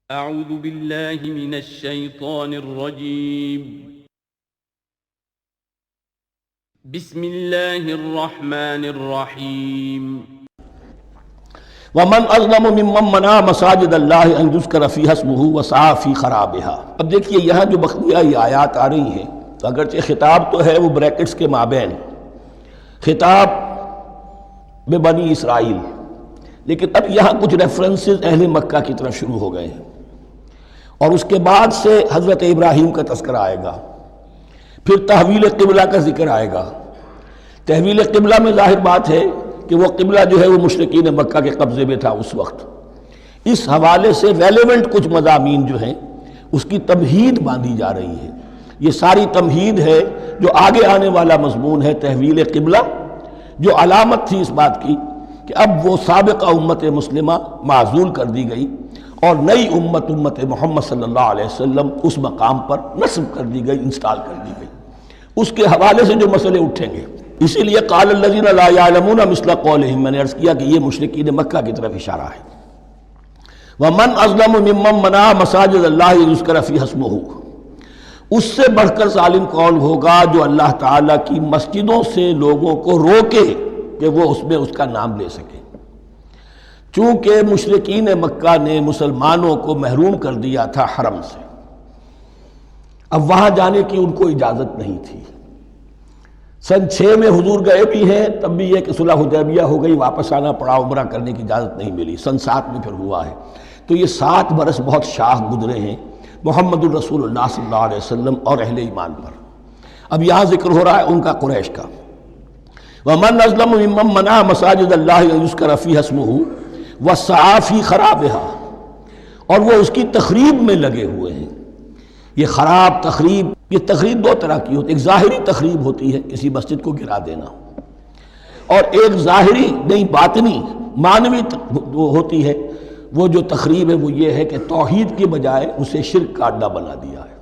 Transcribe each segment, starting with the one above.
اعوذ باللہ من الشیطان الرجیم بسم اللہ الرحمن الرحیم وَمَنْ أَظْلَمُ مِمَّنْ مَنَعَ مَسَاجِدَ اللَّهِ أَنْ يُذْكَرَ فِيهَا اسْمُهُ وَسَعَىٰ فِي خَرَابِهَا۔ اب دیکھیے یہاں جو بقیہ یہ آیات آ رہی ہیں تو اگرچہ خطاب تو ہے وہ بریکٹس کے مابین خطاب بنی اسرائیل، لیکن اب یہاں کچھ ریفرنسز اہل مکہ کی طرف شروع ہو گئے ہیں، اور اس کے بعد سے حضرت ابراہیم کا تذکرہ آئے گا، پھر تحویل قبلہ کا ذکر آئے گا۔ تحویل قبلہ میں ظاہر بات ہے کہ وہ قبلہ جو ہے وہ مشرکین مکہ کے قبضے میں تھا اس وقت۔ اس حوالے سے ریلیونٹ کچھ مضامین جو ہیں اس کی تمہید باندھی جا رہی ہے۔ یہ ساری تمہید ہے جو آگے آنے والا مضمون ہے تحویل قبلہ، جو علامت تھی اس بات کی کہ اب وہ سابقہ امت مسلمہ معزول کر دی گئی اور نئی امت محمد صلی اللہ علیہ وسلم اس مقام پر نصب کر دی گئی، انسٹال کر دی گئی۔ اس کے حوالے سے جو مسئلے اٹھیں گے، اسی لیے قال الذین لا یعلمون مثل قولہم، میں نے عرض کیا کہ یہ مشرکین مکہ کی طرف اشارہ ہے۔ وَمَنْ أَظْلَمُ مِمَّنْ مَنَعَ مَسَاجِدَ اللَّهِ يُذْكَرَ فِيهَا اسْمُهُ، اس سے بڑھ کر ظالم کون ہوگا جو اللہ تعالیٰ کی مسجدوں سے لوگوں کو روکے کہ وہ اس میں اس کا نام لے سکے۔ چونکہ مشرکین مکہ نے مسلمانوں کو محروم کر دیا تھا حرم سے، اب وہاں جانے کی ان کو اجازت نہیں تھی۔ سن 6 میں حضور گئے بھی ہیں، تب بھی یہ کہ صلح حدیبیہ ہو گئی، واپس آنا پڑا، عمرہ کرنے کی اجازت نہیں ملی۔ سن 7 میں پھر ہوا ہے، تو یہ 7 برس بہت شاہ گزرے ہیں محمد الرسول اللہ صلی اللہ علیہ وسلم اور اہل ایمان پر۔ اب یہاں ذکر ہو رہا ہے ان کا، قریش کا۔ وَمَنْ أَظْلَمُ مِمَّنْ مَنَعَ مَسَاجِدَ اللَّهِ أَنْ يُذْكَرَ فِيهَا اسْمُهُ وَسَعَىٰ فِي خَرَابِهَا، اور وہ اس کی تخریب میں لگے ہوئے ہیں۔ یہ خراب تخریب، یہ تخریب 2 طرح کی ہوتی ہے۔ ایک ظاہری تخریب ہوتی ہے، کسی مسجد کو گرا دینا، اور ایک ظاہری نہیں باطنی معنوی ہوتی ہے۔ وہ جو تخریب ہے وہ یہ ہے کہ توحید کی بجائے اسے شرک کا اڈا بنا دیا ہے۔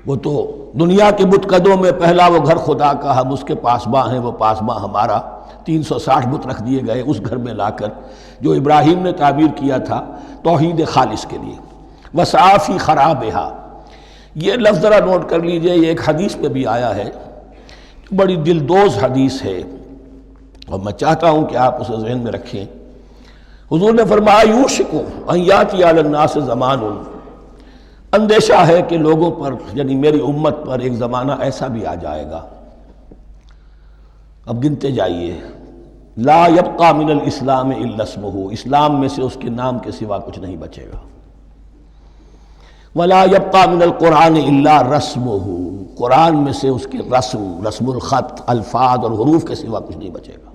وہ تو دنیا کے بت قدوں میں پہلا وہ گھر خدا کا، ہم اس کے پاسباں ہیں، وہ پاسباں ہمارا، 360 بت رکھ دیے گئے اس گھر میں لا کر، جو ابراہیم نے تعبیر کیا تھا توحید خالص کے لیے۔ وَسَعَىٰ فِي خَرَابِهَا، یہ لفظ ذرا نوٹ کر لیجئے، یہ ایک حدیث میں بھی آیا ہے، بڑی دلدوز حدیث ہے، اور میں چاہتا ہوں کہ آپ اسے ذہن میں رکھیں۔ حضور نے فرمایا یوشک ان یاتی علی الناس زمان، اندیشہ ہے کہ لوگوں پر یعنی میری امت پر ایک زمانہ ایسا بھی آ جائے گا، اب گنتے جائیے، لا یبقى من الاسلام الا اسمہ، اسلام میں سے اس کے نام کے سوا کچھ نہیں بچے گا۔ ولا يبقى من القرآن الا رسمہ، قرآن میں سے اس کے رسم الخط، الفاظ اور حروف کے سوا کچھ نہیں بچے گا۔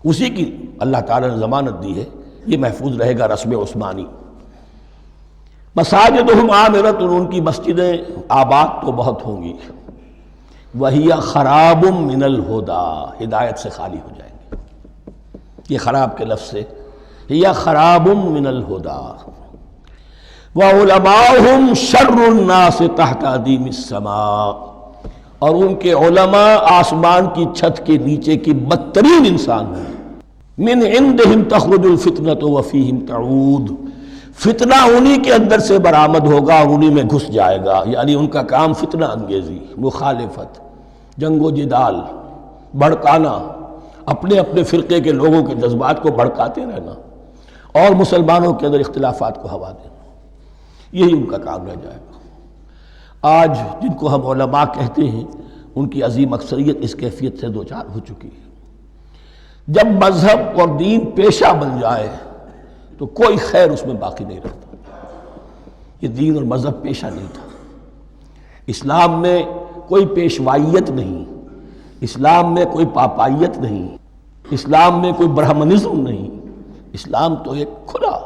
اسی کی اللہ تعالیٰ نے ضمانت دی ہے، یہ محفوظ رہے گا رسم عثمانی۔ مساجدہم عامرۃ، ان کی مسجدیں آباد تو بہت ہوں گی، وہی خراب من الہدی، ہدایت سے خالی ہو جائیں گے۔ یہ خراب کے لفظ سے، ہی خراب من الہدی، وَعُلَمَاؤُهُمْ شَرُّ النَّاسِ تَحْتَ عَدِيمِ السَّمَاءِ، اور ان کے علماء آسمان کی چھت کے نیچے کی بدترین انسان ہیں۔ مِنْ عِنْدِهِمْ تَخْرُجُ الْفِتْنَةُ وَفِيهِمْ تَعُودُ، فتنہ انہی کے اندر سے برآمد ہوگا اور انہی میں گھس جائے گا، یعنی ان کا کام فتنہ انگیزی، مخالفت، جنگ و جدال، بھڑکانا، اپنے اپنے فرقے کے لوگوں کے جذبات کو بھڑکاتے رہنا اور مسلمانوں کے اندر اختلافات کو ہوا دینا، یہی ان کا کام رہ جائے گا۔ آج جن کو ہم علماء کہتے ہیں ان کی عظیم اکثریت اس کیفیت سے دوچار ہو چکی ہے۔ جب مذہب اور دین پیشہ بن جائے تو کوئی خیر اس میں باقی نہیں رہتا۔ یہ دین اور مذہب پیشہ نہیں تھا، اسلام میں کوئی پیشوائیت نہیں، اسلام میں کوئی پاپائیت نہیں، اسلام میں کوئی برہمنزم نہیں، اسلام تو ایک کھلا،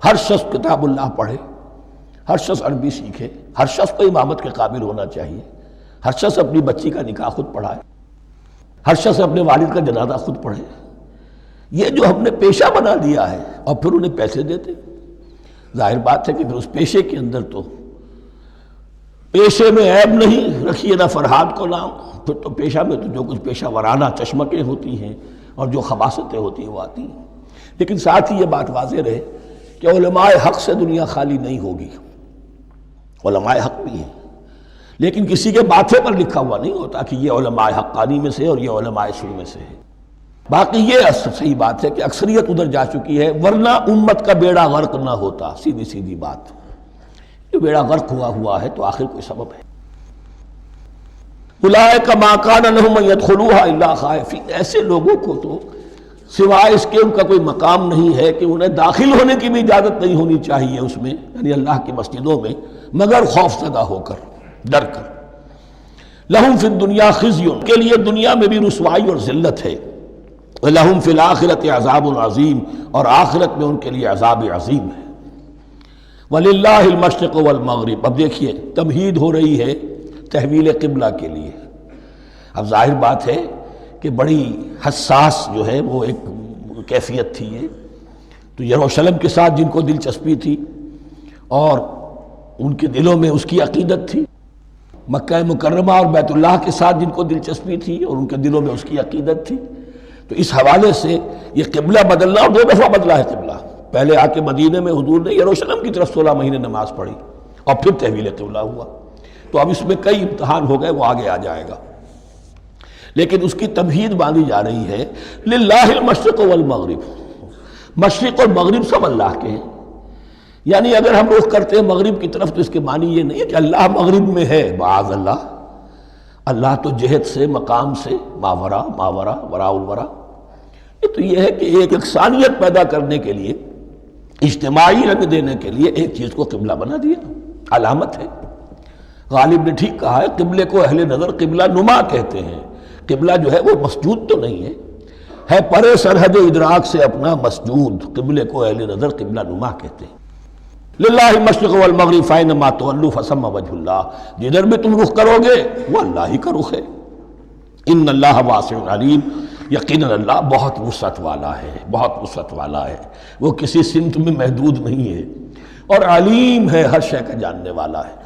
ہر شخص کتاب اللہ پڑھے، ہر شخص عربی سیکھے، ہر شخص کو امامت کے قابل ہونا چاہیے، ہر شخص اپنی بچی کا نکاح خود پڑھائے، ہر شخص اپنے والد کا جنازہ خود پڑھے۔ یہ جو ہم نے پیشہ بنا دیا ہے اور پھر انہیں پیسے دیتے، ظاہر بات ہے کہ پھر اس پیشے کے اندر تو پیشے میں عیب نہیں، رکھیے نہ فرہاد کو نام، پھر تو پیشہ میں تو جو کچھ پیشہ ورانہ چشمکیں ہوتی ہیں اور جو خباثتیں ہوتی ہیں وہ آتی ہیں۔ لیکن ساتھ ہی یہ بات واضح رہے کہ علماء حق سے دنیا خالی نہیں ہوگی، علماء حق بھی ہیں، لیکن کسی کے ماتھے پر لکھا ہوا نہیں ہوتا کہ یہ علماء حقانی میں سے اور یہ علماء سو میں سے ہے۔ باقی یہ صحیح بات ہے کہ اکثریت ادھر جا چکی ہے، ورنہ امت کا بیڑا غرق نہ ہوتا، سیدھی سیدھی بات۔ یہ بیڑا غرق ہوا ہے تو آخر کوئی سبب ہے۔ اولئک ما کان لہم ان یدخلوها الا خائفین، ایسے لوگوں کو تو سوائے اس کے ان کا کوئی مقام نہیں ہے کہ انہیں داخل ہونے کی بھی اجازت نہیں ہونی چاہیے اس میں، یعنی اللہ کی مسجدوں میں، مگر خوف زدہ ہو کر، ڈر کر۔ لہم فی الدنیا خزی، ان کے لیے دنیا میں بھی رسوائی اور ذلت ہے، وَلَهُمْ فِي الْآخِرَةِ عَذَابٌ عَظِيمٌ، اور آخرت میں ان کے لیے عذاب عظیم ہے۔ وَلِلَّهِ الْمَشْرِقُ وَالْمَغْرِبُ، اب دیکھیے تمہید ہو رہی ہے تحویل قبلہ کے لیے۔ اب ظاہر بات ہے کہ بڑی حساس جو ہے وہ ایک کیفیت تھی یہ، تو یروشلم کے ساتھ جن کو دلچسپی تھی اور ان کے دلوں میں اس کی عقیدت تھی، مکہ مکرمہ اور بیت اللہ کے ساتھ جن کو دلچسپی تھی اور ان کے دلوں میں اس کی عقیدت تھی، تو اس حوالے سے یہ قبلہ بدلنا، اور 2 دفعہ بدلا ہے قبلہ۔ پہلے آ کے مدینے میں حضور نے یروشلم کی طرف 16 مہینے نماز پڑھی اور پھر تحویل قبلہ ہوا، تو اب اس میں کئی امتحان ہو گئے، وہ آگے آ جائے گا، لیکن اس کی تمہید باندھی جا رہی ہے۔ للہ المشرق والمغرب، مشرق اور مغرب سب اللہ کے ہیں، یعنی اگر ہم رخ کرتے ہیں مغرب کی طرف تو اس کے معنی یہ نہیں ہے کہ اللہ مغرب میں ہے، معاذ اللہ، اللہ تو جہت سے، مقام سے، ماورا وراء الورا۔ یہ تو یہ ہے کہ ایک یکسانیت پیدا کرنے کے لیے، اجتماعی رنگ دینے کے لیے ایک چیز کو قبلہ بنا دیا، علامت ہے۔ غالب نے ٹھیک کہا ہے، قبلے کو اہل نظر قبلہ نما کہتے ہیں۔ قبلہ جو ہے وہ مسجود تو نہیں ہے پرے سرحد ادراک سے اپنا مسجود، قبلے کو اہل نظر قبلہ نما کہتے ہیں۔ للہ المشرق والمغرب فینما تولوا فثم وجہ اللہ، جدھر بھی تم رخ کرو گے وہ اللہ ہی کا رخ ہے۔ ان اللہ واسع علیم، یقیناً اللہ بہت وسعت والا ہے، بہت وسعت والا ہے، وہ کسی سمت میں محدود نہیں ہے، اور علیم ہے، ہر شے کا جاننے والا ہے۔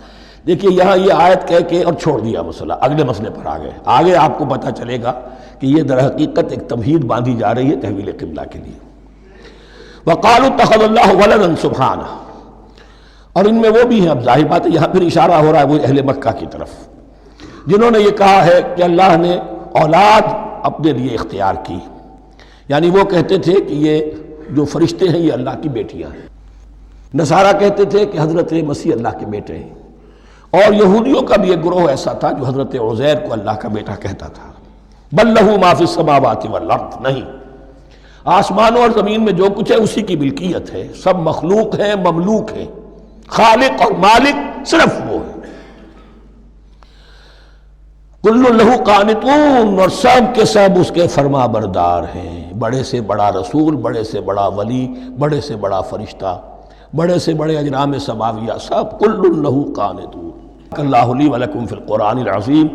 دیکھیے یہاں یہ آیت کہہ کے اور چھوڑ دیا مسئلہ، اگلے مسئلے پر آگے آپ کو پتہ چلے گا کہ یہ در حقیقت ایک تمہید باندھی جا رہی ہے تحویل قبلہ کے لیے۔ وقالوا اتخذ اللہ ولدا سبحانہ، اور ان میں وہ بھی ہیں، اب ظاہر بات ہے یہاں پھر اشارہ ہو رہا ہے وہ اہل مکہ کی طرف، جنہوں نے یہ کہا ہے کہ اللہ نے اولاد اپنے لیے اختیار کی، یعنی وہ کہتے تھے کہ یہ جو فرشتے ہیں یہ اللہ کی بیٹیاں ہیں، نصارہ کہتے تھے کہ حضرت مسیح اللہ کے بیٹے ہیں، اور یہودیوں کا بھی ایک گروہ ایسا تھا جو حضرت عزیر کو اللہ کا بیٹا کہتا تھا۔ بل لہ ما فی السماوات والارض، نہیں، آسمانوں اور زمین میں جو کچھ ہے اسی کی ملکیت ہے، سب مخلوق ہیں، مملوک ہیں، خالق اور مالک صرف وہ ہے۔ کل لہ قانتون، اور سب کے سب اس کے فرما بردار ہیں، بڑے سے بڑا رسول، بڑے سے بڑا ولی، بڑے سے بڑا فرشتہ، بڑے سے بڑے اجرام سماویہ، سب کل لہ قانتون۔ اللہ لی ولکم فی القرآن العظیم۔